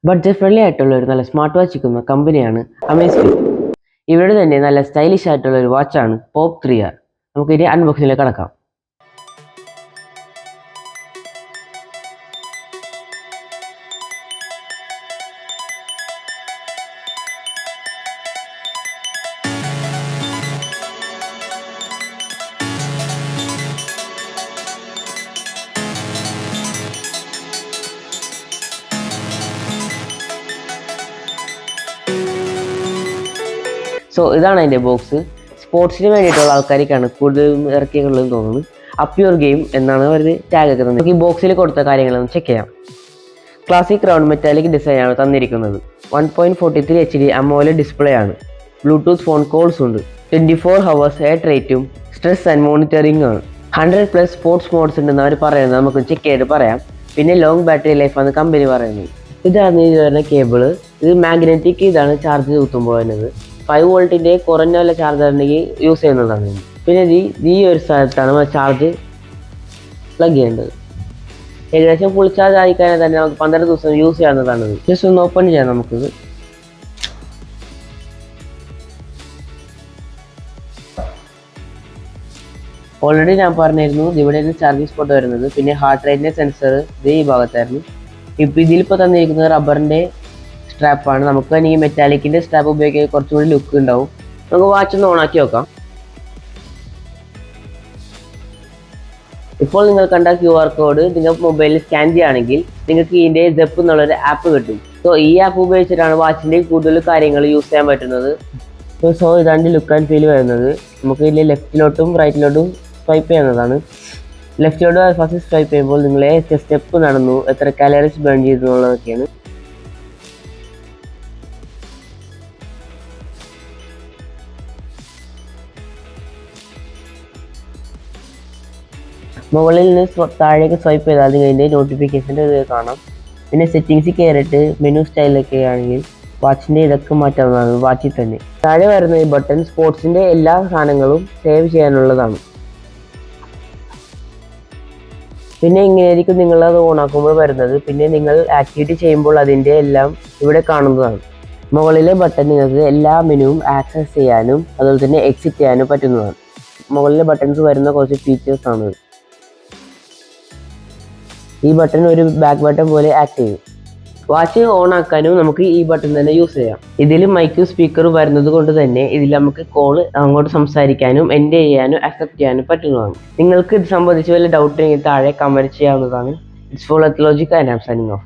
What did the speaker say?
Budget friendly ആയിട്ടുള്ള ഒരു നല്ല സ്മാർട്ട് വാച്ച് വിൽക്കുന്ന കമ്പനിയാണ് അമേസ്ഫിറ്റ്. ഇവരുടെ തന്നെ നല്ല സ്റ്റൈലിഷ് ആയിട്ടുള്ള ഒരു വാച്ചാണ് പോപ്പ് 3R. നമുക്ക് ഇനി അൺബോക്സിംഗിലേക്ക് കടക്കാം. ഇതാണ് അതിൻ്റെ ബോക്സ്. സ്പോർട്സിന് വേണ്ടിയിട്ടുള്ള ആൾക്കാർക്കാണ് കൂടുതലും ഇറക്കിയുള്ളതെന്ന് തോന്നുന്നു. അപ്പ് യുവർ ഗെയിം എന്നാണ് അവർ ടാഗ് ഒക്കെ തന്നത്. ഈ ബോക്സിൽ കൊടുത്ത കാര്യങ്ങളൊന്ന് ചെക്ക് ചെയ്യാം. ക്ലാസിക് റൗണ്ട് മെറ്റാലിക് ഡിസൈൻ ആണ് തന്നിരിക്കുന്നത്. 1.43 HD AMOLED ഡിസ്പ്ലേ ആണ്. ബ്ലൂടൂത്ത് ഫോൺ കോൾസ് ഉണ്ട്. 24 hours ഹെഡ് റേറ്റും സ്ട്രെസ് ആൻഡ് മോണിറ്ററിംഗ് ആണ്. 100+ സ്പോർട്സ് മോഡ്സ് ഉണ്ടെന്ന് അവർ പറയുന്നത് നമുക്ക് ചെക്ക് ചെയ്തിട്ട് പറയാം. പിന്നെ ലോങ് ബാറ്ററി ലൈഫ് ആണ് കമ്പനി പറയുന്നത്. ഇതാണ് ഇത് വരുന്ന കേബിള്. ഇത് മാഗ്നറ്റിക്. ഇതാണ് ചാർജ് കുത്തുമ്പോൾ വരുന്നത്. 5 വോൾട്ടിൻ്റെ കുറഞ്ഞ വല്ല ചാർജർ ഉണ്ടെങ്കിൽ യൂസ് ചെയ്യുന്നതാണ്. പിന്നെ ഈ ഒരു സ്ഥലത്താണ് ചാർജ് പ്ലഗ് ചെയ്യേണ്ടത്. ഏകദേശം ഫുൾ ചാർജ് ആയിക്കഴിഞ്ഞാൽ തന്നെ നമുക്ക് 12 ദിവസം യൂസ് ചെയ്യാവുന്നതാണ്. ജസ്റ്റ് ഒന്ന് ഓപ്പൺ ചെയ്യാം നമുക്കിത്. ഓൾറെഡി ഞാൻ പറഞ്ഞിരുന്നു ഇവിടെയാണ് ചാർജിങ് സ്പോട്ട് വരുന്നത്. പിന്നെ ഹാർട്ട് റേറ്റിൻ്റെ സെൻസർ ഈ ഭാഗത്തായിരുന്നു. ഇതിലിപ്പോൾ തന്നിരിക്കുന്നത് റബ്ബറിൻ്റെ സ്ട്രാപ്പാണ്. നമുക്ക് തന്നെ ഈ മെറ്റാലിക്കിൻ്റെ സ്ട്രാപ്പ് ഉപയോഗിക്കാൻ കുറച്ചുകൂടി ലുക്ക് ഉണ്ടാവും. നമുക്ക് വാച്ച് ഒന്ന് ഓണാക്കി നോക്കാം. ഇപ്പോൾ നിങ്ങൾ കണ്ട QR കോഡ് നിങ്ങൾ മൊബൈലിൽ സ്കാൻ ചെയ്യുകയാണെങ്കിൽ നിങ്ങൾക്ക് ഇതിൻ്റെ ZEP എന്നുള്ളൊരു ആപ്പ് കിട്ടും. ഈ ആപ്പ് ഉപയോഗിച്ചിട്ടാണ് വാച്ചിൻ്റെ കൂടുതൽ കാര്യങ്ങൾ യൂസ് ചെയ്യാൻ പറ്റുന്നത്. ഇതാണ് ലുക്ക് ആൻഡ് ഫീൽ വരുന്നത്. നമുക്ക് ഇതിൽ ലെഫ്റ്റിലോട്ടും റൈറ്റിലോട്ടും സ്വൈപ്പ് ചെയ്യുന്നതാണ്. ലെഫ്റ്റിലോട്ട് ഫസ്റ്റ് സ്വൈപ്പ് ചെയ്യുമ്പോൾ നിങ്ങളെ സ്റ്റെപ്പ് നടന്നു, എത്ര കാലറീസ് ബേൺ ചെയ്തു എന്നുള്ളതൊക്കെയാണ്. മുകളിൽ നിന്ന് താഴേക്ക് സ്വൈപ്പ് ചെയ്താൽ അതിൻ്റെ നോട്ടിഫിക്കേഷൻ്റെ ഇത് കാണാം. പിന്നെ സെറ്റിങ്സിൽ കയറിയിട്ട് മെനു സ്റ്റൈലൊക്കെ ആണെങ്കിൽ വാച്ചിൻ്റെ ഇതൊക്കെ മാറ്റാവുന്നതാണ് വാച്ചിൽ തന്നെ. താഴെ വരുന്ന ഈ ബട്ടൺ സ്പോർട്സിൻ്റെ എല്ലാ സാധനങ്ങളും സേവ് ചെയ്യാനുള്ളതാണ്. പിന്നെ ഇങ്ങനെയായിരിക്കും നിങ്ങളത് ഓണാക്കുമ്പോൾ വരുന്നത്. പിന്നെ നിങ്ങൾ ആക്ടിവിറ്റി ചെയ്യുമ്പോൾ അതിൻ്റെ എല്ലാം ഇവിടെ കാണുന്നതാണ്. മുകളിലെ ബട്ടൺ നിങ്ങൾക്ക് എല്ലാ മെനുവും ആക്സസ് ചെയ്യാനും അതുപോലെ തന്നെ എക്സിറ്റ് ചെയ്യാനും പറ്റുന്നതാണ്. മുകളിലെ ബട്ടൺസ് വരുന്ന കുറച്ച് ഫീച്ചേഴ്സാണ്. ഈ ബട്ടൺ ഒരു ബാക്ക് ബട്ടൺ പോലെ ആക്ട് ചെയ്യും. വാച്ച് ഓൺ ആക്കാനും നമുക്ക് ഈ ബട്ടൺ തന്നെ യൂസ് ചെയ്യാം. ഇതിൽ മൈക്കും സ്പീക്കറും വരുന്നത് കൊണ്ട് തന്നെ ഇതിൽ നമുക്ക് കോൾ അങ്ങോട്ട് സംസാരിക്കാനും എൻഡ് ചെയ്യാനും അക്സെപ്റ്റ് ചെയ്യാനും പറ്റുന്നതാണ്. നിങ്ങൾക്ക് ഇത് സംബന്ധിച്ച് വല്ല ഡൗട്ട് ഉണ്ടെങ്കിൽ താഴെ കമൻറ്റ് ചെയ്യാവുന്നതാണ്. It's for etiologic and I am signing of.